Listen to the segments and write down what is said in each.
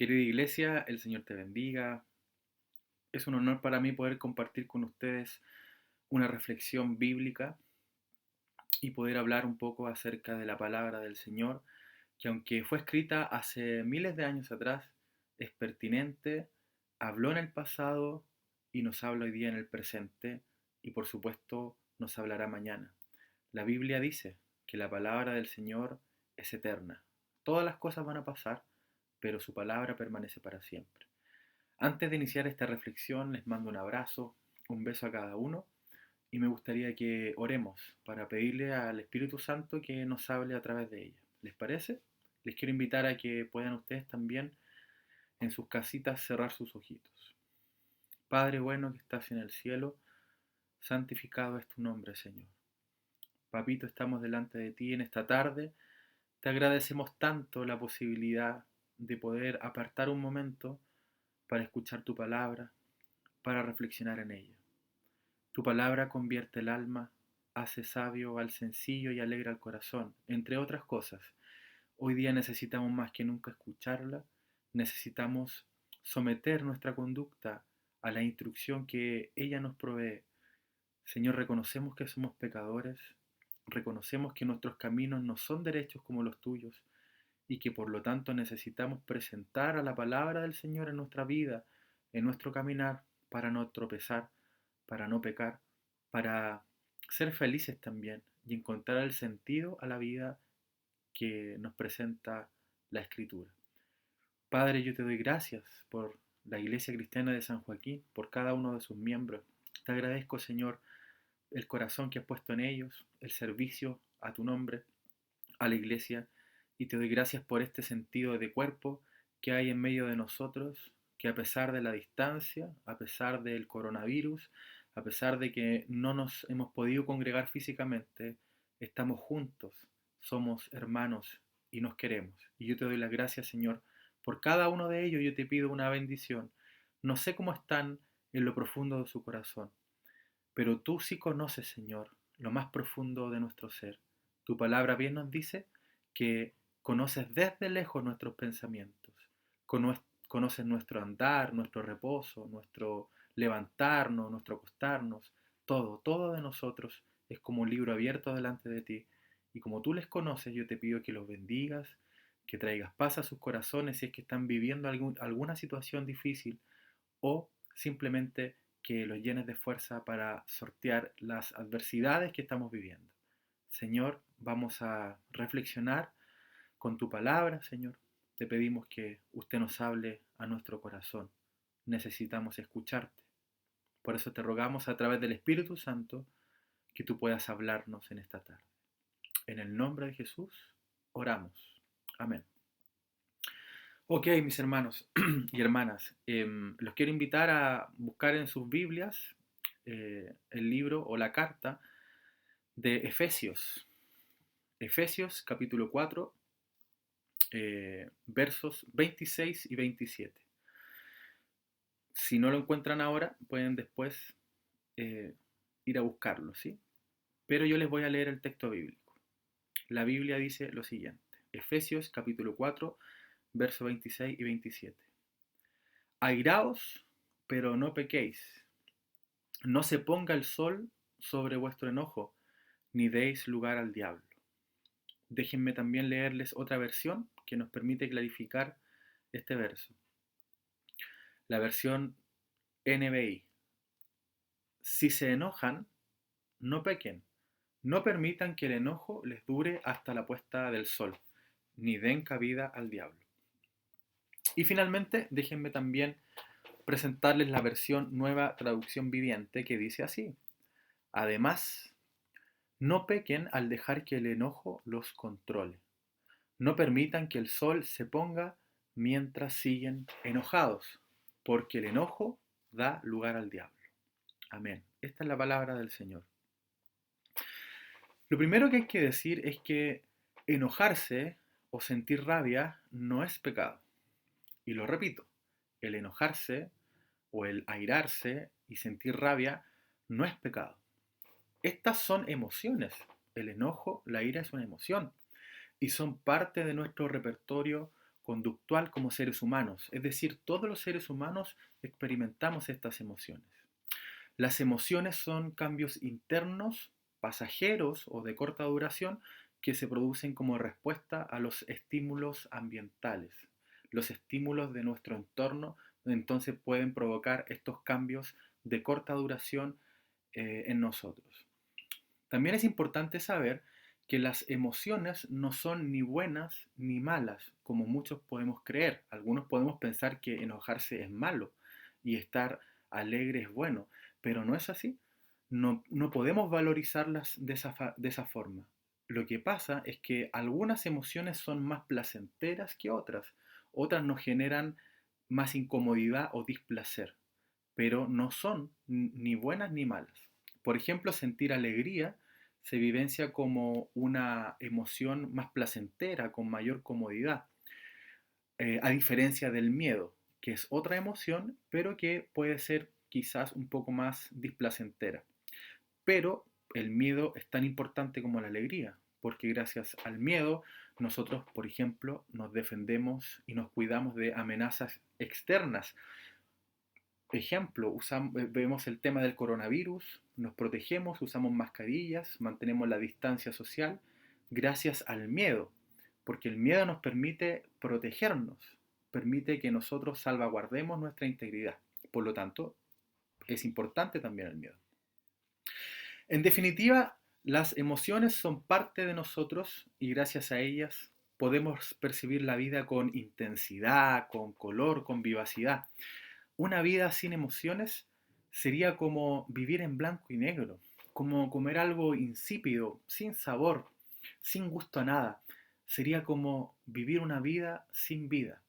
Querida iglesia, el Señor te bendiga. Es un honor para mí poder compartir con ustedes una reflexión bíblica y poder hablar un poco acerca de la palabra del Señor, que aunque fue escrita hace miles de años atrás, es pertinente, habló en el pasado y nos habla hoy día en el presente y por supuesto nos hablará mañana. La Biblia dice que la palabra del Señor es eterna. Todas las cosas van a pasar, pero su palabra permanece para siempre. Antes de iniciar esta reflexión, les mando un abrazo, un beso a cada uno y me gustaría que oremos para pedirle al Espíritu Santo que nos hable a través de ella. ¿Les parece? Les quiero invitar a que puedan ustedes también en sus casitas cerrar sus ojitos. Padre bueno que estás en el cielo, santificado es tu nombre, Señor. Papito, estamos delante de ti en esta tarde. Te agradecemos tanto la posibilidad de poder apartar un momento para escuchar tu palabra, para reflexionar en ella. Tu palabra convierte el alma, hace sabio al sencillo y alegra al corazón, entre otras cosas. Hoy día necesitamos más que nunca escucharla, necesitamos someter nuestra conducta a la instrucción que ella nos provee. Señor, reconocemos que somos pecadores, reconocemos que nuestros caminos no son derechos como los tuyos y que por lo tanto necesitamos presentar a la palabra del Señor en nuestra vida, en nuestro caminar, para no tropezar, para no pecar, para ser felices también y encontrar el sentido a la vida que nos presenta la Escritura. Padre, yo te doy gracias por la Iglesia Cristiana de San Joaquín, por cada uno de sus miembros. Te agradezco, Señor, el corazón que has puesto en ellos, el servicio a tu nombre, a la Iglesia, y te doy gracias por este sentido de cuerpo que hay en medio de nosotros, que a pesar de la distancia, a pesar del coronavirus, a pesar de que no nos hemos podido congregar físicamente, estamos juntos, somos hermanos y nos queremos. Y yo te doy las gracias, Señor, por cada uno de ellos. Yo te pido una bendición. No sé cómo están en lo profundo de su corazón, pero tú sí conoces, Señor, lo más profundo de nuestro ser. Tu palabra bien nos dice que conoces desde lejos nuestros pensamientos, conoces nuestro andar, nuestro reposo, nuestro levantarnos, nuestro acostarnos, todo de nosotros es como un libro abierto delante de ti. Y como tú les conoces, yo te pido que los bendigas, que traigas paz a sus corazones si es que están viviendo alguna situación difícil o simplemente que los llenes de fuerza para sortear las adversidades que estamos viviendo. Señor, vamos a reflexionar con tu palabra, Señor. Te pedimos que usted nos hable a nuestro corazón. Necesitamos escucharte. Por eso te rogamos a través del Espíritu Santo que tú puedas hablarnos en esta tarde. En el nombre de Jesús, oramos. Amén. Ok, mis hermanos y hermanas, los quiero invitar a buscar en sus Biblias el libro o la carta de Efesios. Efesios capítulo 4, versos 26 y 27. Si no lo encuentran ahora, pueden después eh, ir a buscarlo, ¿sí? Pero yo les voy a leer el texto bíblico. La Biblia dice lo siguiente. Efesios capítulo 4, versos 26 y 27. Airaos, pero no pequéis. No se ponga el sol sobre vuestro enojo, ni deis lugar al diablo. Déjenme también leerles otra versión que nos permite clarificar este verso. La versión NBI. Si se enojan, no pequen. No permitan que el enojo les dure hasta la puesta del sol, ni den cabida al diablo. Y finalmente, déjenme también presentarles la versión Nueva Traducción Viviente que dice así. Además, no pequen al dejar que el enojo los controle. No permitan que el sol se ponga mientras siguen enojados, porque el enojo da lugar al diablo. Amén. Esta es la palabra del Señor. Lo primero que hay que decir es que enojarse o sentir rabia no es pecado. Y lo repito, el enojarse o el airarse y sentir rabia no es pecado. Estas son emociones. El enojo, la ira es una emoción y son parte de nuestro repertorio conductual como seres humanos. Es decir, todos los seres humanos experimentamos estas emociones. Las emociones son cambios internos, pasajeros o de corta duración que se producen como respuesta a los estímulos ambientales. Los estímulos de nuestro entorno entonces pueden provocar estos cambios de corta duración en nosotros. También es importante saber que las emociones no son ni buenas ni malas, como muchos podemos creer. Algunos podemos pensar que enojarse es malo y estar alegre es bueno, pero no es así. No podemos valorizarlas de esa forma. Lo que pasa es que algunas emociones son más placenteras que otras nos generan más incomodidad o displacer, pero no son ni buenas ni malas. Por ejemplo, sentir alegría se vivencia como una emoción más placentera, con mayor comodidad, a diferencia del miedo, que es otra emoción, pero que puede ser quizás un poco más displacentera. Pero el miedo es tan importante como la alegría, porque gracias al miedo nosotros, por ejemplo, nos defendemos y nos cuidamos de amenazas externas. Ejemplo, vemos el tema del coronavirus, nos protegemos, usamos mascarillas, mantenemos la distancia social gracias al miedo, porque el miedo nos permite protegernos, permite que nosotros salvaguardemos nuestra integridad. Por lo tanto, es importante también el miedo. En definitiva, las emociones son parte de nosotros y gracias a ellas podemos percibir la vida con intensidad, con color, con vivacidad. Una vida sin emociones sería como vivir en blanco y negro, como comer algo insípido, sin sabor, sin gusto a nada. Sería como vivir una vida sin vida.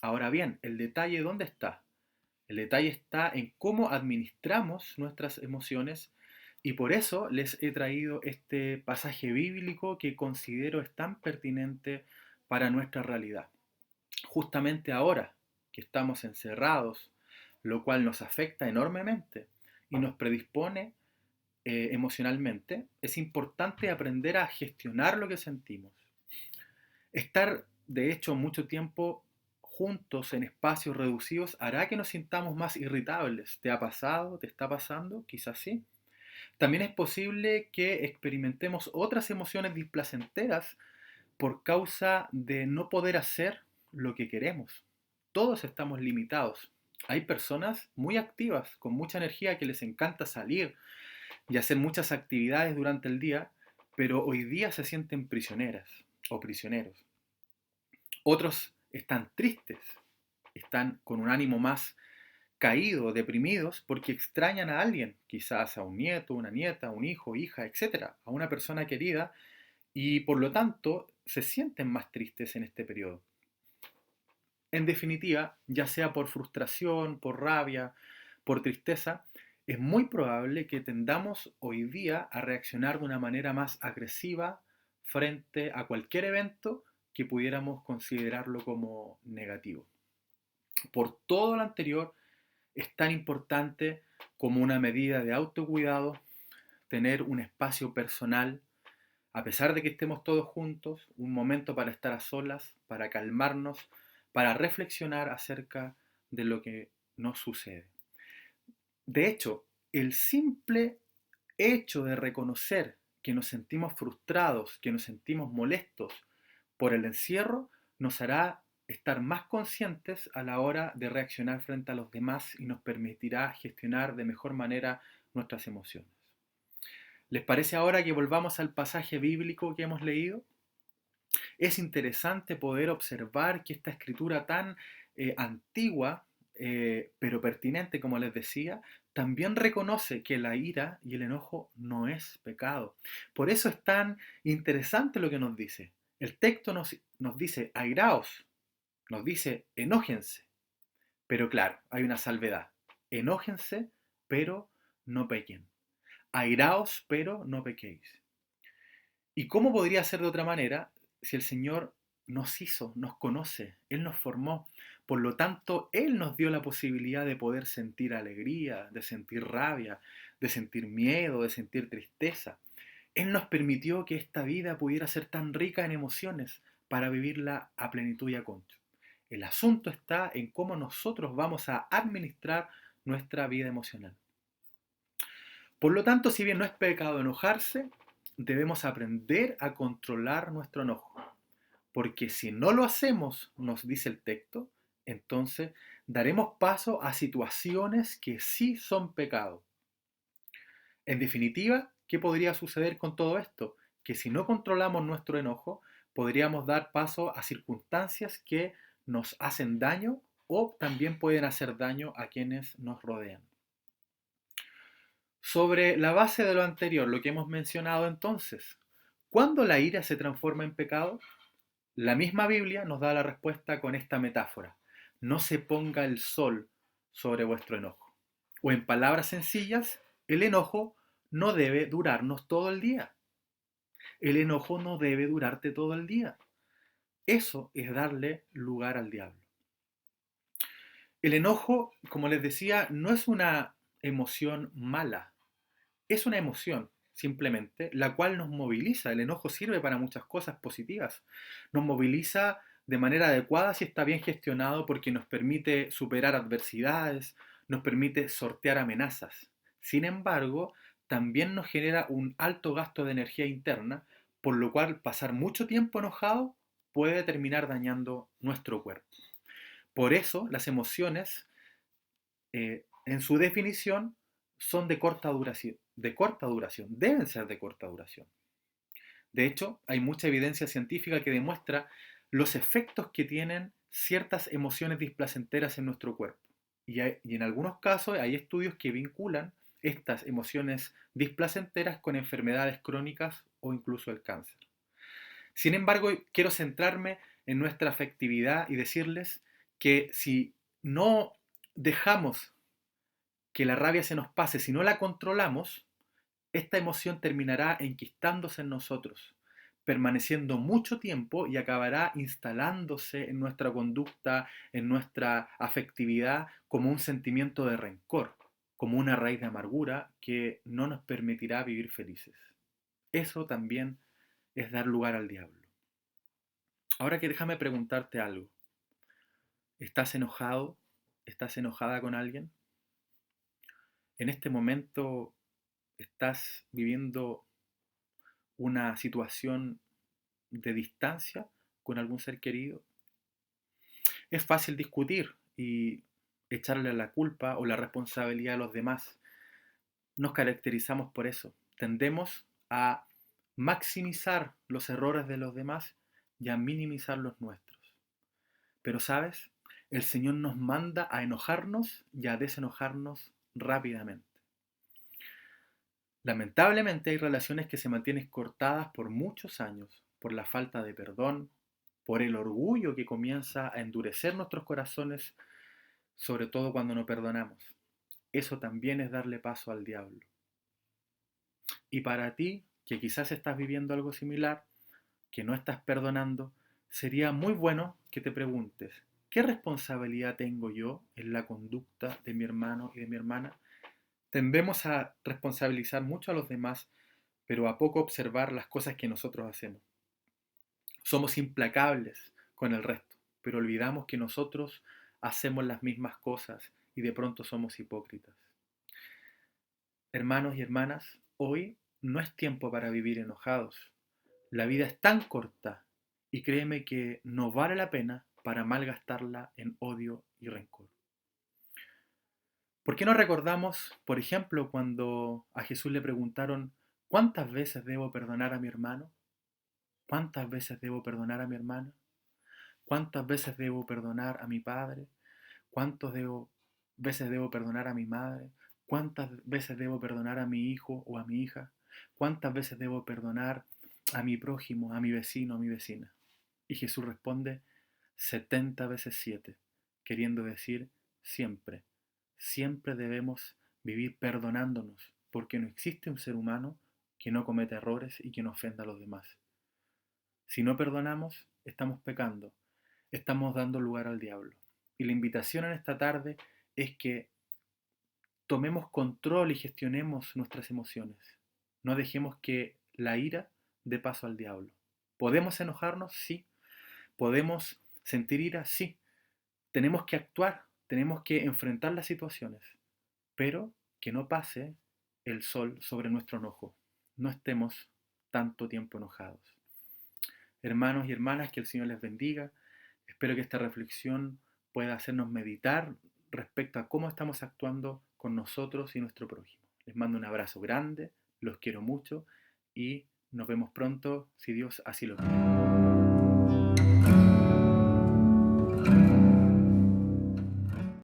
Ahora bien, ¿el detalle dónde está? El detalle está en cómo administramos nuestras emociones y por eso les he traído este pasaje bíblico que considero es tan pertinente para nuestra realidad. Justamente ahora que estamos encerrados, lo cual nos afecta enormemente y nos predispone emocionalmente, es importante aprender a gestionar lo que sentimos. Estar, de hecho, mucho tiempo juntos en espacios reducidos hará que nos sintamos más irritables. ¿Te ha pasado? ¿Te está pasando? Quizás sí. También es posible que experimentemos otras emociones displacenteras por causa de no poder hacer lo que queremos. Todos estamos limitados. Hay personas muy activas, con mucha energía, que les encanta salir y hacer muchas actividades durante el día, pero hoy día se sienten prisioneras o prisioneros. Otros están tristes, están con un ánimo más caído, deprimidos, porque extrañan a alguien, quizás a un nieto, una nieta, un hijo, hija, etcétera, a una persona querida, y por lo tanto se sienten más tristes en este periodo. En definitiva, ya sea por frustración, por rabia, por tristeza, es muy probable que tendamos hoy día a reaccionar de una manera más agresiva frente a cualquier evento que pudiéramos considerarlo como negativo. Por todo lo anterior, es tan importante como una medida de autocuidado tener un espacio personal, a pesar de que estemos todos juntos, un momento para estar a solas, para calmarnos, para reflexionar acerca de lo que nos sucede. De hecho, el simple hecho de reconocer que nos sentimos frustrados, que nos sentimos molestos por el encierro, nos hará estar más conscientes a la hora de reaccionar frente a los demás y nos permitirá gestionar de mejor manera nuestras emociones. ¿Les parece ahora que volvamos al pasaje bíblico que hemos leído? Es interesante poder observar que esta escritura tan antigua, pero pertinente, como les decía, también reconoce que la ira y el enojo no es pecado. Por eso es tan interesante lo que nos dice. El texto nos dice, airaos, nos dice, enójense. Pero claro, hay una salvedad. Enójense, pero no pequen. Airaos, pero no pequéis. ¿Y cómo podría ser de otra manera si el Señor nos hizo, nos conoce, Él nos formó? Por lo tanto, Él nos dio la posibilidad de poder sentir alegría, de sentir rabia, de sentir miedo, de sentir tristeza. Él nos permitió que esta vida pudiera ser tan rica en emociones para vivirla a plenitud y a concho. El asunto está en cómo nosotros vamos a administrar nuestra vida emocional. Por lo tanto, si bien no es pecado enojarse, debemos aprender a controlar nuestro enojo. Porque si no lo hacemos, nos dice el texto, entonces daremos paso a situaciones que sí son pecado. En definitiva, ¿qué podría suceder con todo esto? Que si no controlamos nuestro enojo, podríamos dar paso a circunstancias que nos hacen daño o también pueden hacer daño a quienes nos rodean. Sobre la base de lo anterior, lo que hemos mencionado entonces, ¿cuándo la ira se transforma en pecado? La misma Biblia nos da la respuesta con esta metáfora. No se ponga el sol sobre vuestro enojo. O en palabras sencillas, el enojo no debe durarnos todo el día. El enojo no debe durarte todo el día. Eso es darle lugar al diablo. El enojo, como les decía, no es una emoción mala. Es una emoción, simplemente, la cual nos moviliza. El enojo sirve para muchas cosas positivas. Nos moviliza de manera adecuada si está bien gestionado porque nos permite superar adversidades, nos permite sortear amenazas. Sin embargo, también nos genera un alto gasto de energía interna, por lo cual pasar mucho tiempo enojado puede terminar dañando nuestro cuerpo. Por eso, las emociones en su definición, son de corta duración, deben ser de corta duración. De hecho, hay mucha evidencia científica que demuestra los efectos que tienen ciertas emociones displacenteras en nuestro cuerpo. Y en algunos casos hay estudios que vinculan estas emociones displacenteras con enfermedades crónicas o incluso el cáncer. Sin embargo, quiero centrarme en nuestra afectividad y decirles que si no dejamos que la rabia se nos pase, si no la controlamos, esta emoción terminará enquistándose en nosotros, permaneciendo mucho tiempo y acabará instalándose en nuestra conducta, en nuestra afectividad, como un sentimiento de rencor, como una raíz de amargura que no nos permitirá vivir felices. Eso también es dar lugar al diablo. Ahora que déjame preguntarte algo. ¿Estás enojado? ¿Estás enojada con alguien? ¿En este momento estás viviendo una situación de distancia con algún ser querido? Es fácil discutir y echarle la culpa o la responsabilidad a los demás. Nos caracterizamos por eso. Tendemos a maximizar los errores de los demás y a minimizar los nuestros. Pero sabes, el Señor nos manda a enojarnos y a desenojarnos rápidamente. Lamentablemente hay relaciones que se mantienen cortadas por muchos años, por la falta de perdón, por el orgullo que comienza a endurecer nuestros corazones, sobre todo cuando no perdonamos. Eso también es darle paso al diablo. Y para ti, que quizás estás viviendo algo similar, que no estás perdonando, sería muy bueno que te preguntes, ¿qué responsabilidad tengo yo en la conducta de mi hermano y de mi hermana? Tendemos a responsabilizar mucho a los demás, pero a poco observar las cosas que nosotros hacemos. Somos implacables con el resto, pero olvidamos que nosotros hacemos las mismas cosas y de pronto somos hipócritas. Hermanos y hermanas, hoy no es tiempo para vivir enojados. La vida es tan corta y créeme que no vale la pena para malgastarla en odio y rencor. ¿Por qué no recordamos, por ejemplo, cuando a Jesús le preguntaron, ¿cuántas veces debo perdonar a mi hermano? ¿Cuántas veces debo perdonar a mi hermana? ¿Cuántas veces debo perdonar a mi padre? ¿Veces debo perdonar a mi madre? ¿Cuántas veces debo perdonar a mi hijo o a mi hija? ¿Cuántas veces debo perdonar a mi prójimo, a mi vecino, a mi vecina? Y Jesús responde 70 veces 7, queriendo decir siempre. Siempre debemos vivir perdonándonos, porque no existe un ser humano que no cometa errores y que no ofenda a los demás. Si no perdonamos, estamos pecando, estamos dando lugar al diablo. Y la invitación en esta tarde es que tomemos control y gestionemos nuestras emociones. No dejemos que la ira dé paso al diablo. ¿Podemos enojarnos? Sí, ¿Podemos sentir ira? Sí. Tenemos que actuar, tenemos que enfrentar las situaciones, pero que no pase el sol sobre nuestro enojo. No estemos tanto tiempo enojados. Hermanos y hermanas, que el Señor les bendiga. Espero que esta reflexión pueda hacernos meditar respecto a cómo estamos actuando con nosotros y nuestro prójimo. Les mando un abrazo grande, los quiero mucho y nos vemos pronto si Dios así lo quiere.